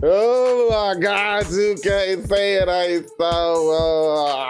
Oh my God, 2K saying ain't so.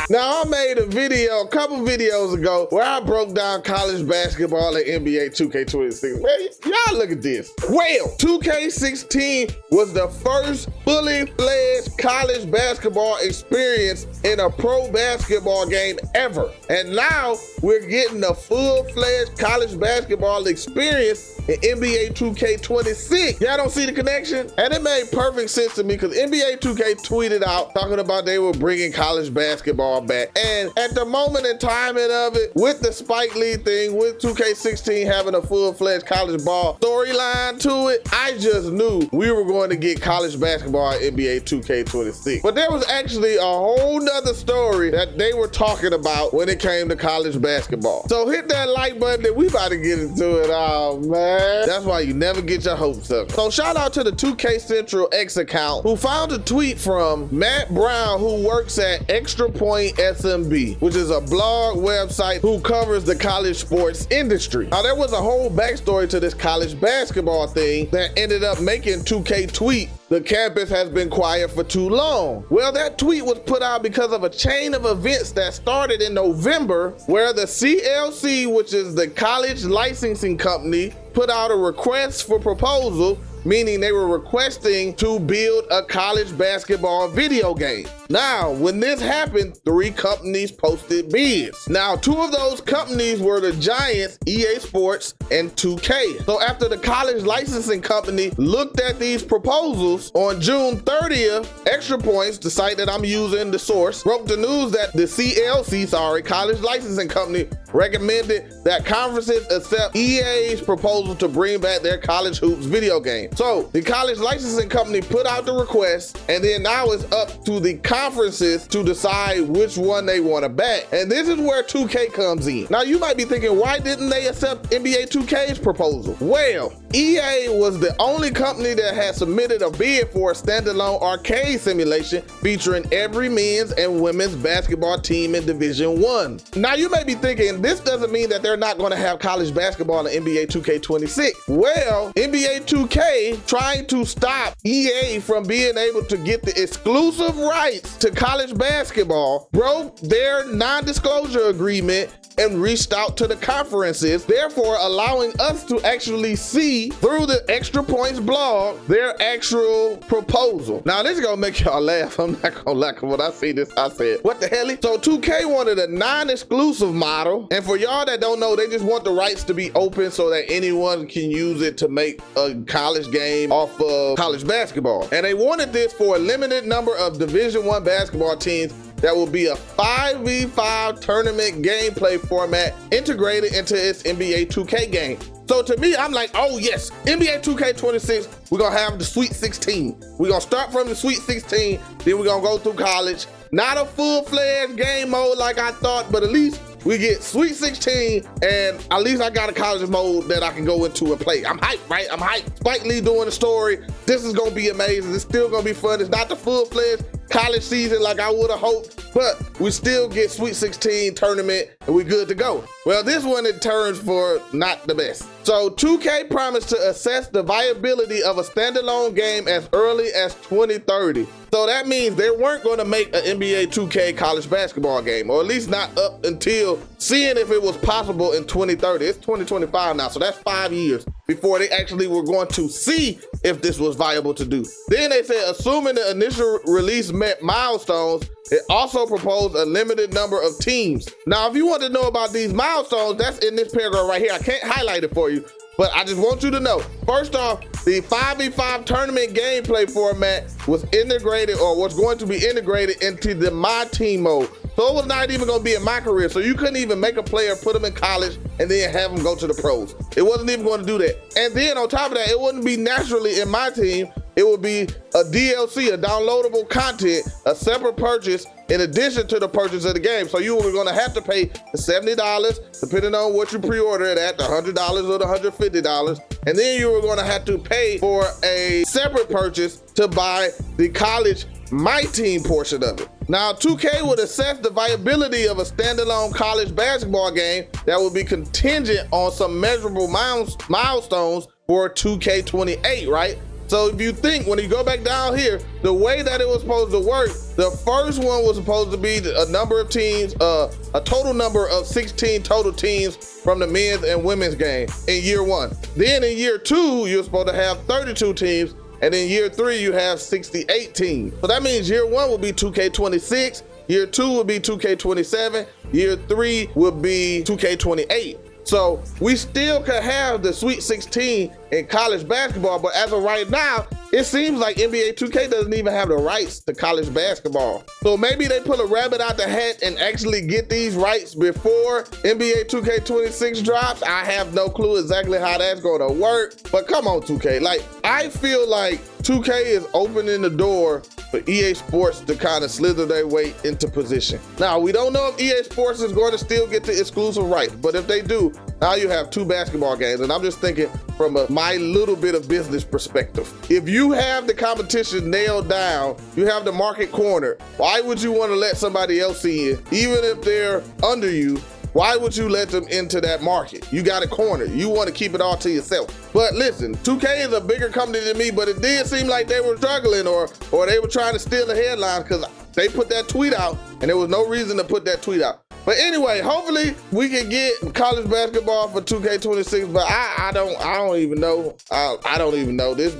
Now, I made a couple videos ago, where I broke down college basketball and NBA 2K26. Man, y'all look at this. Well, 2K16 was the first fully fledged college basketball experience in a pro basketball game ever. And now we're getting a full-fledged college basketball experience in NBA 2K26. Y'all don't see the connection? And it made perfect sense to me because NBA 2K tweeted out talking about they were bringing college basketball back. And at the moment and timing of it, with the Spike Lee thing, with 2K16 having a full-fledged college ball storyline to it, I just knew we were going to get college basketball in NBA 2K26. But there was actually a whole nother story that they were talking about when it came to college basketball. So hit that like button and we about to get into it. Oh man. That's why you never get your hopes up. So shout out to the 2K Central X account who found a tweet from Matt Brown, who works at Extra Point SMB, which is a blog website who covers the college sports industry. Now there was a whole backstory to this college basketball thing that ended up making 2K tweet, "The campus has been quiet for too long." Well, that tweet was put out because of a chain of events that started in November, where the CLC, which is the college licensing company, put out a request for proposal, meaning they were requesting to build a college basketball video game. Now, when this happened, 3 companies posted bids. Now, 2 of those companies were the giants, EA Sports and 2K. So after the college licensing company looked at these proposals, on June 30th, Extra Points, the site that I'm using, the source, broke the news that the CLC, college licensing company, recommended that conferences accept EA's proposal to bring back their college hoops video game. So the college licensing company put out the request, and then now it's up to the conferences to decide which one they want to back. And this is where 2K comes in. Now you might be thinking, why didn't they accept NBA 2K's proposal? Well, EA was the only company that had submitted a bid for a standalone arcade simulation featuring every men's and women's basketball team in Division 1. Now you may be thinking, this doesn't mean that they're not going to have college basketball in NBA 2K26. Well, NBA 2K, trying to stop EA from being able to get the exclusive rights to college basketball, broke their non-disclosure agreement and reached out to the conferences, therefore allowing us to actually see through the Extra Points blog their actual proposal. Now this is gonna make y'all laugh. I'm not gonna lie, when I see this, I said, what the hell? So 2K wanted a non-exclusive model, and for y'all that don't know, they just want the rights to be open so that anyone can use it to make a college game off of college basketball. And they wanted this for a limited number of Division 1 basketball teams that will be a 5v5 tournament gameplay format integrated into its NBA 2K game. So to me, I'm like, oh yes, NBA 2K26, we're gonna have the Sweet 16. We're gonna start from the Sweet 16, then we're gonna go through college. Not a full-fledged game mode like I thought, but at least we get Sweet 16, and at least I got a college mode that I can go into and play. I'm hyped, right? I'm hyped. Spike Lee doing the story. This is gonna be amazing. It's still gonna be fun. It's not the full-fledged college season like I would have hoped, but we still get Sweet 16 tournament and we good to go. Well, this one it turns for not the best. So 2K promised to assess the viability of a standalone game as early as 2030. So that means they weren't going to make an NBA 2K college basketball game, or at least not up until seeing if it was possible in 2030. It's 2025 now, so that's 5 years before they actually were going to see if this was viable to do. Then they said, assuming the initial release met milestones, it also proposed a limited number of teams. Now, if you want to know about these milestones, that's in this paragraph right here. I can't highlight it for you, but I just want you to know. First off, the 5v5 tournament gameplay format was integrated, or was going to be integrated into the My Team mode. So it was not even gonna be in MyCAREER. So you couldn't even make a player, put them in college, and then have them go to the pros. It wasn't even gonna do that. And then on top of that, it wouldn't be naturally in My Team. It would be a DLC, a downloadable content, a separate purchase in addition to the purchase of the game. So you were gonna have to pay the $70, depending on what you pre-order it at, the $100 or the $150. And then you were gonna have to pay for a separate purchase to buy the college My Team portion of it. Now, 2K would assess the viability of a standalone college basketball game that would be contingent on some measurable milestones for 2K28, right? So if you think, when you go back down here, the way that it was supposed to work, the first one was supposed to be a number of teams, a total number of 16 total teams from the men's and women's game in year 1. Then in year 2, you're supposed to have 32 teams, and in year 3, you have 68 teams. So that means year 1 will be 2K26, year 2 will be 2K27, year 3 will be 2K28. So we still could have the Sweet 16 in college basketball, but as of right now, it seems like NBA 2K doesn't even have the rights to college basketball. So maybe they pull a rabbit out the hat and actually get these rights before NBA 2K26 drops. I have no clue exactly how that's gonna work, but come on 2K. Like, I feel like 2K is opening the door for EA Sports to kind of slither their way into position. Now, we don't know if EA Sports is going to still get the exclusive rights, but if they do, now you have 2 basketball games. And I'm just thinking from my little bit of business perspective. If you have the competition nailed down, you have the market cornered, why would you want to let somebody else in? Even if they're under you, why would you let them into that market? You got it cornered. You want to keep it all to yourself. But listen, 2K is a bigger company than me, but it did seem like they were struggling or they were trying to steal the headlines because they put that tweet out and there was no reason to put that tweet out. But anyway, hopefully we can get college basketball for 2K26, but I don't even know. I don't even know. This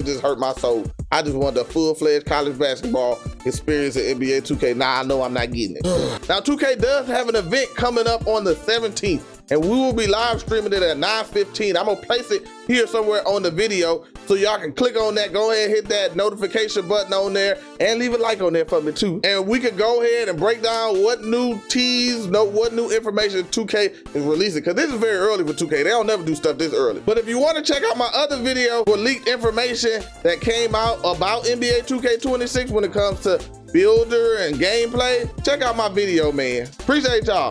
just hurt my soul. I just want the full-fledged college basketball experience at NBA 2K. Now I know I'm not getting it. Now 2K does have an event coming up on the 17th, and we will be live streaming it at 9:15. I'm gonna place it here somewhere on the video so y'all can click on that. Go ahead and hit that notification button on there and leave a like on there for me too. And we can go ahead and break down what new teas, what new information 2K is releasing, because this is very early for 2K. They don't never do stuff this early. But if you want to check out my other video for leaked information that came out about NBA 2K26 when it comes to builder and gameplay, check out my video, man. Appreciate y'all.